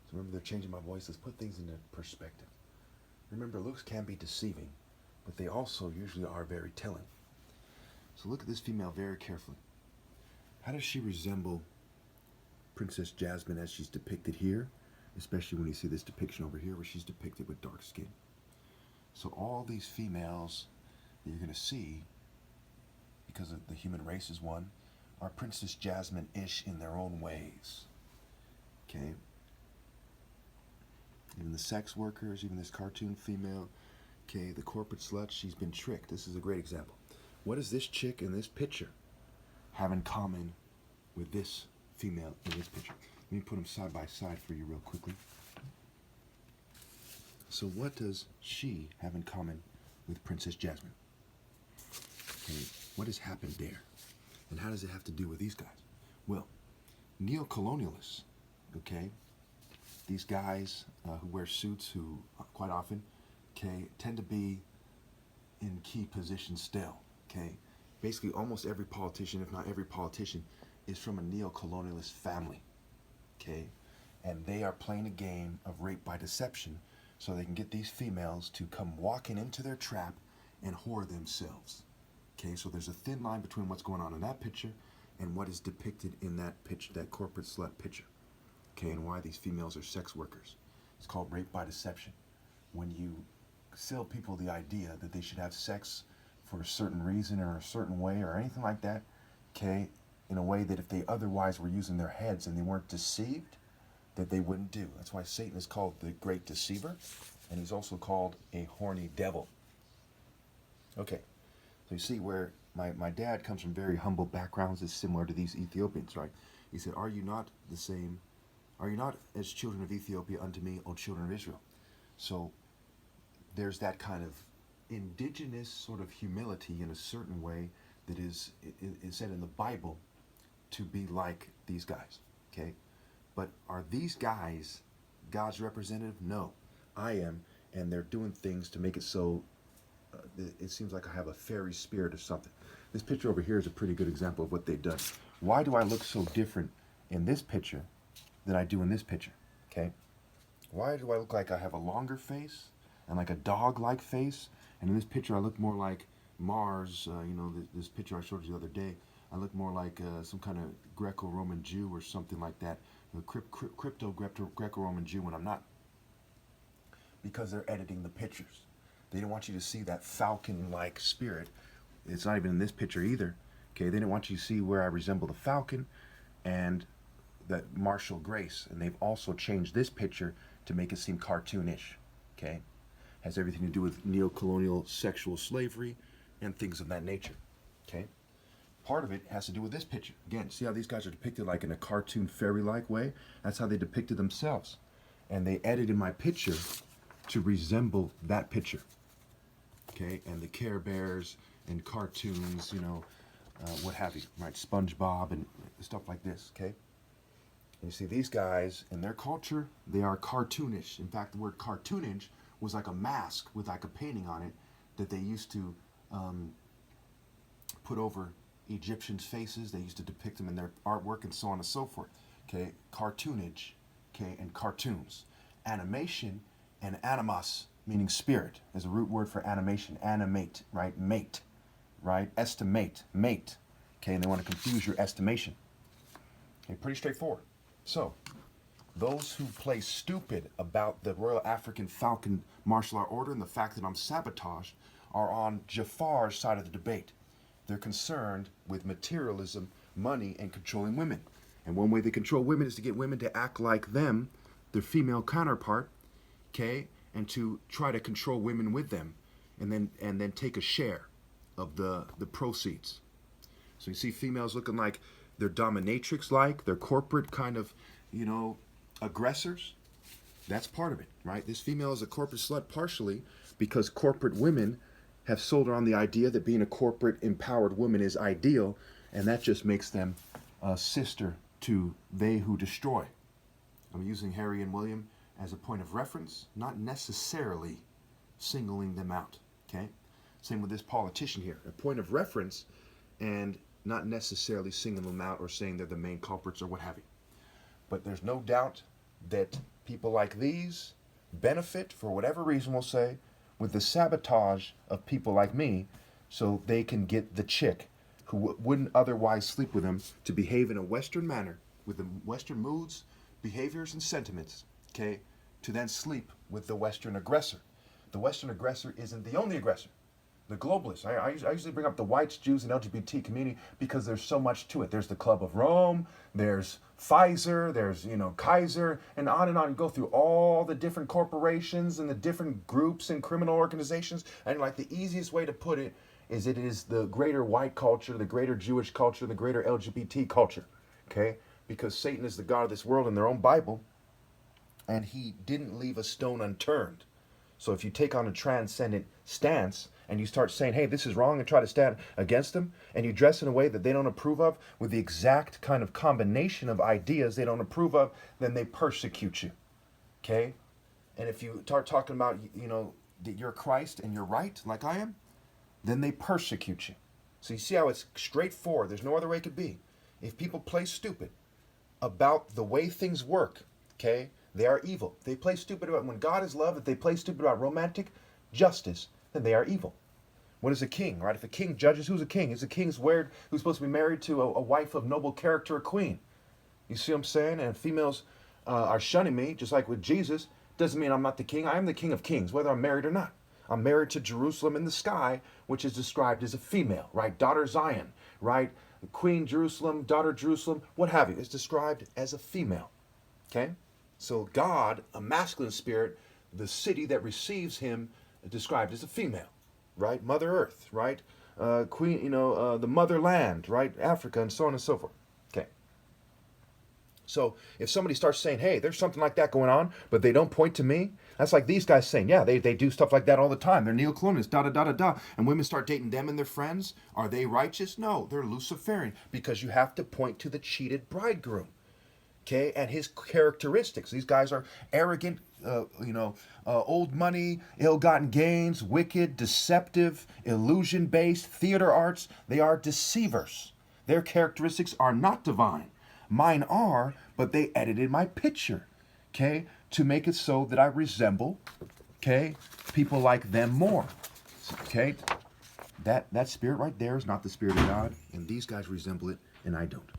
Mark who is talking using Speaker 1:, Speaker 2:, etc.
Speaker 1: So remember, they're changing my voice. Let's put things into perspective. Remember, looks can be deceiving, but they also usually are very telling. So look at this female very carefully. How does she resemble Princess Jasmine as she's depicted here? Especially when you see this depiction over here where she's depicted with dark skin. So all these females that you're going to see, because of the human race is one, are Princess Jasmine-ish in their own ways. Okay? Even the sex workers, even this cartoon female, okay, the corporate slut, she's been tricked. This is a great example. What does this chick in this picture have in common with this female in this picture? Let me put them side by side for you real quickly. So what does she have in common with Princess Jasmine? Okay, what has happened there? And how does it have to do with these guys? Well, neo-colonialists, okay, these guys who wear suits, who quite often, okay, tend to be in key positions still, okay? Basically, almost every politician, if not every politician, is from a neo-colonialist family, okay? And they are playing a game of rape by deception so they can get these females to come walking into their trap and whore themselves, okay? So there's a thin line between what's going on in that picture and what is depicted in that picture, that corporate slut picture, okay? And why these females are sex workers. It's called rape by deception. When you sell people the idea that they should have sex for a certain reason or a certain way or anything like that, okay, in a way that if they otherwise were using their heads and they weren't deceived, that they wouldn't do. That's why Satan is called the great deceiver, and he's also called a horny devil. Okay, so you see where my dad comes from very humble backgrounds, is similar to these Ethiopians, right? He said, are you not the same, are you not as children of Ethiopia unto me, O children of Israel? So there's that kind of indigenous sort of humility in a certain way that is said in the Bible to be like these guys, okay? But are these guys God's representative? No, I am, and they're doing things to make it so it seems like I have a fairy spirit or something. This picture over here is a pretty good example of what they've done. Why do I look so different in this picture than I do in this picture, okay? Why do I look like I have a longer face and like a dog-like face? And in this picture, I look more like Mars, you know, this picture I showed you the other day. I look more like some kind of Greco-Roman Jew or something like that. Crypto-Greco-Roman Jew when I'm not. Because they're editing the pictures. They don't want you to see that falcon-like spirit. It's not even in this picture either. Okay, they didn't want you to see where I resemble the falcon and that martial grace. And they've also changed this picture to make it seem cartoonish. Okay, has everything to do with neo-colonial sexual slavery and things of that nature. Okay, part of it has to do with this picture. Again, see how these guys are depicted like in a cartoon fairy-like way? That's how they depicted themselves. And they edited my picture to resemble that picture. Okay, and the Care Bears and cartoons, you know, what have you, right? SpongeBob and stuff like this, okay? And you see, these guys, in their culture, they are cartoonish. In fact, the word cartoonage was like a mask with like a painting on it that they used to put over Egyptians' faces. They used to depict them in their artwork and so on and so forth. Okay, cartoonage, okay, and cartoons. Animation and animos, meaning spirit, is a root word for animation. Animate, right? Mate, right? Estimate, mate. Okay, and they want to confuse your estimation. Okay, pretty straightforward. So, those who play stupid about the Royal African Falcon Martial Art Order and the fact that I'm sabotaged are on Jafar's side of the debate. They're concerned with materialism, money, and controlling women. And one way they control women is to get women to act like them, their female counterpart, okay, and to try to control women with them, and then take a share of the proceeds. So you see females looking like they're dominatrix-like, they're corporate kind of, you know, aggressors. That's part of it, right? This female is a corporate slut partially because corporate women have sold her on the idea that being a corporate empowered woman is ideal, and that just makes them a sister to they who destroy. I'm using Harry and William as a point of reference, not necessarily singling them out, okay? Same with this politician here, a point of reference and not necessarily singling them out or saying they're the main culprits or what have you. But there's no doubt that People like these benefit, for whatever reason, we'll say, with the sabotage of people like me so they can get the chick who wouldn't otherwise sleep with them to behave in a Western manner with the Western moods, behaviors, and sentiments, okay, to then sleep with the Western aggressor. The Western aggressor isn't the only aggressor. The globalists. I usually bring up the whites, Jews, and LGBT community because there's so much to it. There's the Club of Rome, there's Pfizer, there's, Kaiser, and on. You go through all the different corporations and the different groups and criminal organizations. And like the easiest way to put it is the greater white culture, the greater Jewish culture, the greater LGBT culture. Okay? Because Satan is the God of this world in their own Bible, and he didn't leave a stone unturned. So if you take on a transcendent stance and you start saying, hey, this is wrong, and try to stand against them, and you dress in a way that they don't approve of with the exact kind of combination of ideas they don't approve of, then they persecute you. Okay? And if you start talking about, that you're Christ and you're right, like I am, then they persecute you. So you see how it's straightforward. There's no other way it could be. If people play stupid about the way things work, okay, they are evil. They play stupid about when God is love, if they play stupid about romantic justice, then they are evil. What is a king, right? If a king judges, who's a king? Is a king's word who's supposed to be married to a wife of noble character, a queen? You see what I'm saying? And females are shunning me, just like with Jesus. Doesn't mean I'm not the king. I am the king of kings, whether I'm married or not. I'm married to Jerusalem in the sky, which is described as a female, right? Daughter Zion, right? Queen Jerusalem, daughter Jerusalem, what have you. It's described as a female, okay? So God, a masculine spirit, the city that receives him, described as a female, right? Mother Earth, right? Queen, the motherland, right? Africa, and so on and so forth. Okay. So if somebody starts saying, hey, there's something like that going on, but they don't point to me, that's like these guys saying, yeah, they do stuff like that all the time. They're neocolonialists, da-da-da-da-da. And women start dating them and their friends. Are they righteous? No, they're Luciferian, because you have to point to the cheated bridegroom. Okay, and his characteristics. These guys are arrogant, old money, ill-gotten gains, wicked, deceptive, illusion-based, theater arts. They are deceivers. Their characteristics are not divine. Mine are, but they edited my picture, okay, to make it so that I resemble, okay, people like them more. Okay, that spirit right there is not the spirit of God, and these guys resemble it, and I don't.